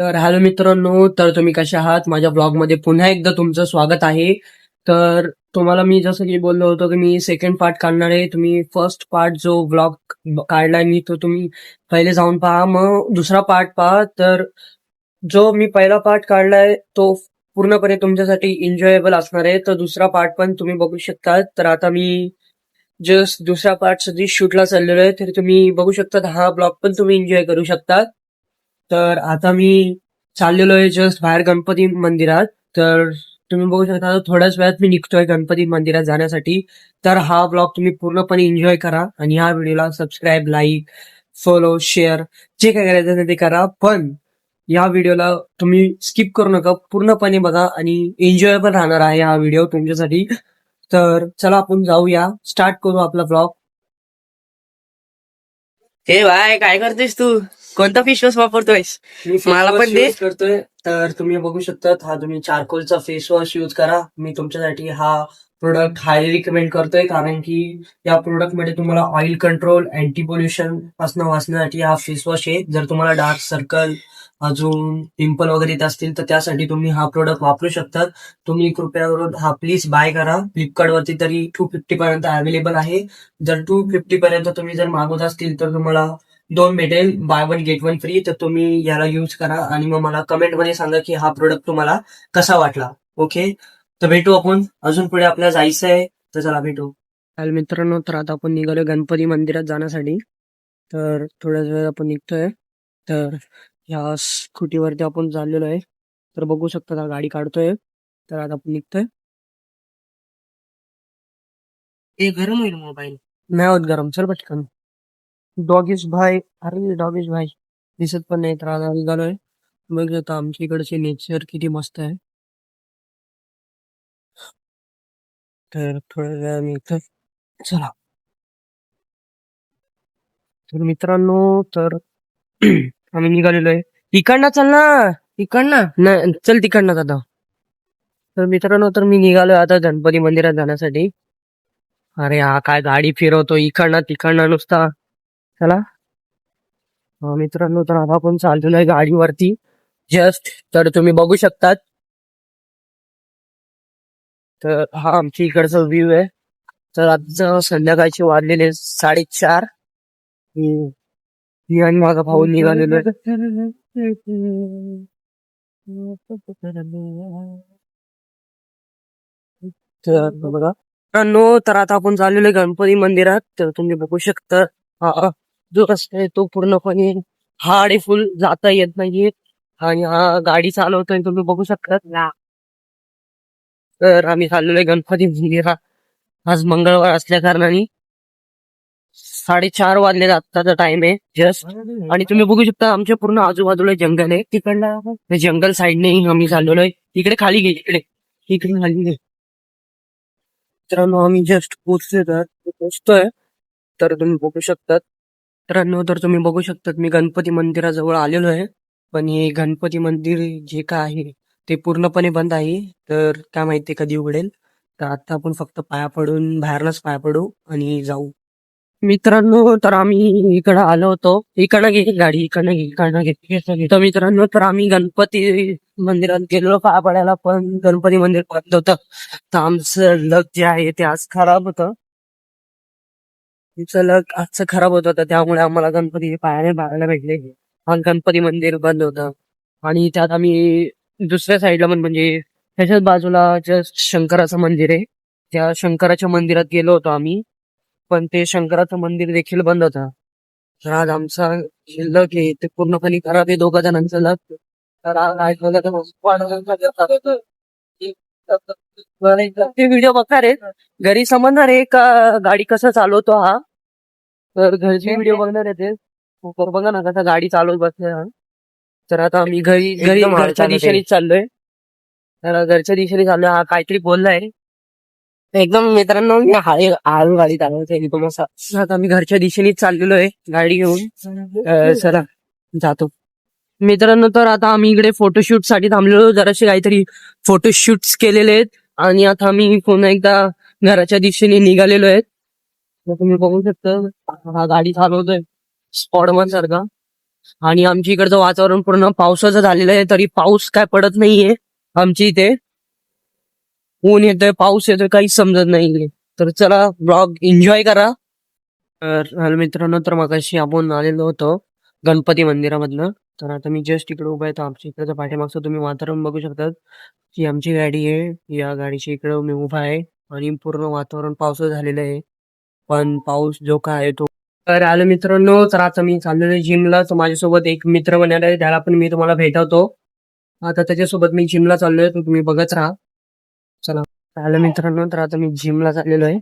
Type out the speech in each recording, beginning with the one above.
तर हॅलो मित्रांनो, तर तुम्ही कसे आहात? माझ्या ब्लॉगमध्ये पुन्हा एकदा तुमचं स्वागत आहे. तर तुम्हाला मी जसं की बोललो होतो की मी सेकंड पार्ट काढणार आहे. तुम्ही फर्स्ट पार्ट जो ब्लॉग काढलाय मी तो तुम्ही पहिले जाऊन पहा, मग दुसरा पार्ट पहा. तर जो मी पहिला पार्ट काढलाय तो पूर्णपणे तुमच्यासाठी एन्जॉयबल असणार आहे. तर दुसरा पार्ट पण तुम्ही बघू शकता. तर आता मी जस्ट दुसऱ्या पार्टसाठी शूटला चाललेलो आहे. तर तुम्ही बघू शकता हा ब्लॉग पण तुम्ही एन्जॉय करू शकता. तर आता मी चाललेलो आहे जस्ट बाहेर गणपती मंदिरात. तर तुम्ही बघू शकता आता थोड्याच वेळात मी निघतोय गणपती मंदिरात जाण्यासाठी. तर हा ब्लॉग तुम्ही पूर्णपणे एन्जॉय करा आणि ह्या व्हिडिओला सबस्क्राईब, लाईक, फॉलो, शेअर जे काय करायचं आहे ते करा. पण या व्हिडिओला तुम्ही स्किप करू नका, पूर्णपणे बघा आणि एन्जॉयबल राहणार आहे हा व्हिडिओ तुमच्यासाठी. तर चला आपण जाऊया, स्टार्ट करू आपला ब्लॉग. हे भाई काय करतोयस तू? कोणता फेस वॉश वापरतोयस? मी मला फेस पण वॉश दे. यूज करतोय. तर तुम्ही बघू शकता हा तुम्ही चारकोलचा फेस वॉश यूज करा. मी तुमच्यासाठी हा प्रोडक्ट हायली रिकमेंड करतोय, कारण की या प्रोडक्ट मध्ये तुम्हाला ऑइल कंट्रोल, अँटी पोल्युशन पासून वाचण्यासाठी हा फेस वॉश आहे. जर तुम्हाला डार्क सर्कल, अजून पिंपल वगैरे येत असतील तर त्यासाठी तुम्ही हा प्रोडक्ट वापरू शकता. तुम्ही कृपया करून हा प्लीज बाय करा. फ्लिपकार्ट वरती तरी 250 पर्यंत अवेलेबल आहे. जर 250 पर्यंत तुम्ही जर मागवत असतील तर तुम्हाला 2 भेटेल, by one get one free. तर तुम्ही याला यूज करा आणि मग मला कमेंट मध्ये सांगा की हा प्रोडक्ट तुम्हाला कसा वाटला. ओके, तर भेटू आपण. अजून पुढे आपल्याला जायचं आहे, तर चला भेटू. हॅलो मित्रांनो, तर आता आपण निघालो गणपती मंदिरात जाण्यासाठी. तर थोड्याच वेळ आपण निघतोय. तर ह्या स्कूटीवरती आपण चाललेलो आहे. तर बघू शकता हा गाडी काढतोय. तर आता आपण निघतोय. हे गरम होईल मोबाईल. नाही होत गरम, चल पटकन. डॉगेश भाई, अरे डॉगेश भाई दिसत पण नाही. तर आता निघालोय. बघ आता आमच्या इकडचे नेचर किती मस्त आहे. तर थोड्या वेळाने इथं चला. तर मित्रांनो, तर आम्ही निघालेलो आहे. इकडनं चल ना, इकडनं नाही, चल तिकडनं आता. तर मित्रांनो, तर मी निघालोय आता गणपती मंदिरात जाण्यासाठी. अरे हा काय गाडी फिरवतो इकडनं तिकडनं नुसता. चला. मित्रांनो, तर आता आपण चाललेलो आहे गाडीवरती जस्ट. तर तुम्ही बघू शकतात. तर हा आमच्या इकडचा व्ह्यू आहे. तर आता संध्याकाळचे वाजलेले 4:30. मी आणि माझा भाऊ निघालेलो आहे. तर बघा मित्रांनो, तर आता आपण चाललेलो आहे गणपती मंदिरात. तर तुम्ही बघू शकता हा जो रस्ता आहे तो पूर्णपणे हाड आहे, फुल जाता येत नाहीये. आणि हा गाडी चालवतोय तुम्ही बघू शकता. तर आम्ही चाललेलो आहे गणपती मंदिरात. आज मंगळवार असल्या कारणाने 4:30 वाजले, आत्ताचा टाइम आहे जस्ट. आणि तुम्ही बघू शकता आमच्या पूर्ण आजूबाजूला जंगल आहे. तिकडला जंगल साईडने आम्ही चाललेलो आहे. इकडे खाली घे, इकडे इकडे खाली घे. मित्रांनो, आम्ही जस्ट पोचतोय. तर तुम्ही बघू शकतात. मित्रांनो, तर तुम्ही बघू शकतात मी गणपती मंदिराजवळ आलेलो आहे. पण हे गणपती मंदिर जे काय आहे ते पूर्णपणे बंद आहे. तर काय माहिती कधी उघडेल. तर आता आपण फक्त पाया पडून बाहेरलाच पाया पडू आणि जाऊ. मित्रांनो, तर आम्ही इकडं आलो होतो. इकडनं घे गाडी, इकडनं घे. तर मित्रांनो, तर आम्ही गणपती मंदिरात गेलो पाया पडायला, पण गणपती मंदिर बंद होतं. तर आमचं लक जे आहे ते आज खराब होतं. आमचं लक आजचं खराब होत होतं, त्यामुळे आम्हाला गणपती पायाने पाहायला भेटले. आणि गणपती मंदिर बंद होतं. आणि त्यात आम्ही दुसऱ्या साईडला म्हणजे त्याच्याच बाजूला जस्ट शंकराचं मंदिर आहे. त्या शंकराच्या मंदिरात गेलो होतो आम्ही. पण ते शंकराचं मंदिर देखील बंद होतं. तर आज आमचा लक आहे ते पूर्णपणे खराब आहे, दोघा जणांचं लक. तर आज ते व्हिडिओ बघणार आहे, घरी समजणार आहे का गाडी कसं चालवतो हा. तर घरचे व्हिडिओ बघणार आहे ते. तर बघा ना कसा गाडी चालवत बसले हा. तर आता आम्ही घरी घरच्या दिशेने चाललोय. तर घरच्या दिशेने चाललोय. हा काहीतरी बोललाय एकदम. मित्रांनो, मी हळू गाडी चालवतोय तुम्हाला. आता आम्ही घरच्या दिशेने चाललेलो आहे गाडी घेऊन. चला जातो. मित्रांनो, तर आता आम्ही इकडे फोटोशूट साठी थांबलेलो. जरासे काहीतरी फोटोशूट्स केलेले आहेत आणि आता आम्ही पुन्हा एकदा घराच्या दिशेने निघालेलो आहेत. तुम्ही बघू शकता हा गाडी चालवतोय स्पॉडमन सारखा. आणि आमच्या इकडचं वातावरण पूर्ण पावसाचं झालेलं आहे, तरी पाऊस काय पडत नाहीये आमच्या इथे. ऊन येतोय, पाऊस येतोय, काहीच समजत नाहीये. तर चला ब्लॉग एन्जॉय करा. तर मित्रांनो, तर मगाशी आपण आलेलो होतो गणपती मंदिरामधनं. तर आता मी जस्ट इकडे उभा आहे. तर आमच्या इकडचं पाठीमागचं तुम्ही वातावरण बघू शकतात. ही आमची गाडी आहे. या गाडीच्या इकडे मी उभा आहे आणि पूर्ण वातावरण पावसाचं झालेलं आहे. पण पाऊस जो काय आहे तो. तर आलो मित्रांनो, तर आता मी चाललेलो जिमला. तर माझ्यासोबत एक मित्र बनायला आहे, त्याला पण मी तुम्हाला भेटवतो. आता त्याच्यासोबत मी जिमला चाललोय, तर तुम्ही बघत राहा. चला आलो मित्रांनो, तर आता मी जिमला चाललेलो आहे.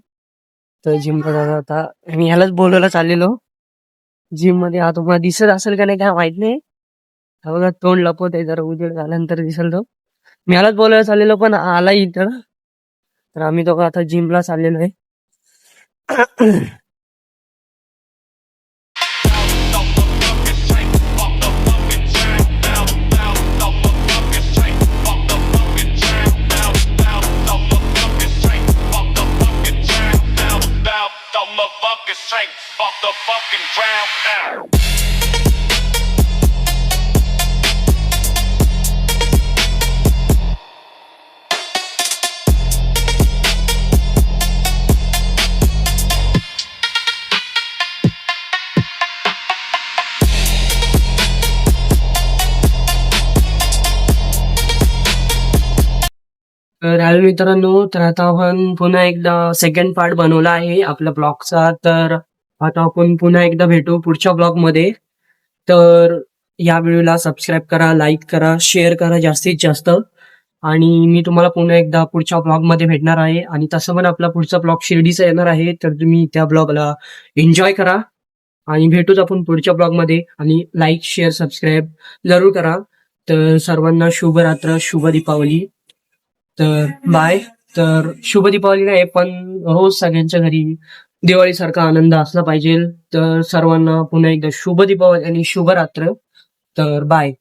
तर जिमला जाता आता मी ह्यालाच बोलवायला चाललेलो. जिम मध्ये आता तुम्हाला दिसत असेल का नाही काय माहित नाही. हा बघा तोंड लपवत आहे, जरा उजेड झाल्यानंतर दिसेल तो. मी ह्यालाच बोलायला चाललेलो पण आला इथं. तर आम्ही दोघं आता जिमला चाललेलो आहे. Off the fucking ground. तर हॅलो मित्रांनो, तर आता आपण पुन्हा एकदा सेकंड पार्ट बनवला आहे आपल्या ब्लॉगचा. तर आता आपण पुन्हा एकदा भेटू पुढच्या ब्लॉग मध्ये. तर या व्हिडिओला सबस्क्राईब करा, लाईक करा, शेअर करा जास्तीत जास्त. आणि मी तुम्हाला पुन्हा एकदा पुढच्या ब्लॉग मध्ये भेटणार आहे. आणि तसं पण आपला पुढचा ब्लॉग शिर्डीचा येणार आहे, तर तुम्ही त्या ब्लॉगला एन्जॉय करा. आणि भेटूच आपण पुढच्या ब्लॉग मध्ये. आणि लाईक, शेअर, सबस्क्राईब जरूर करा. तर सर्वांना शुभ रात्र, शुभ दीपावली. तर बाय. तर शुभ दीपावली नाही, पण रोज सगळ्यांच्या घरी दिवाळीसारखा आनंद असला पाहिजे. तर सर्वांना पुन्हा एकदा शुभ दीपावली आणि शुभ रात्र. तर बाय.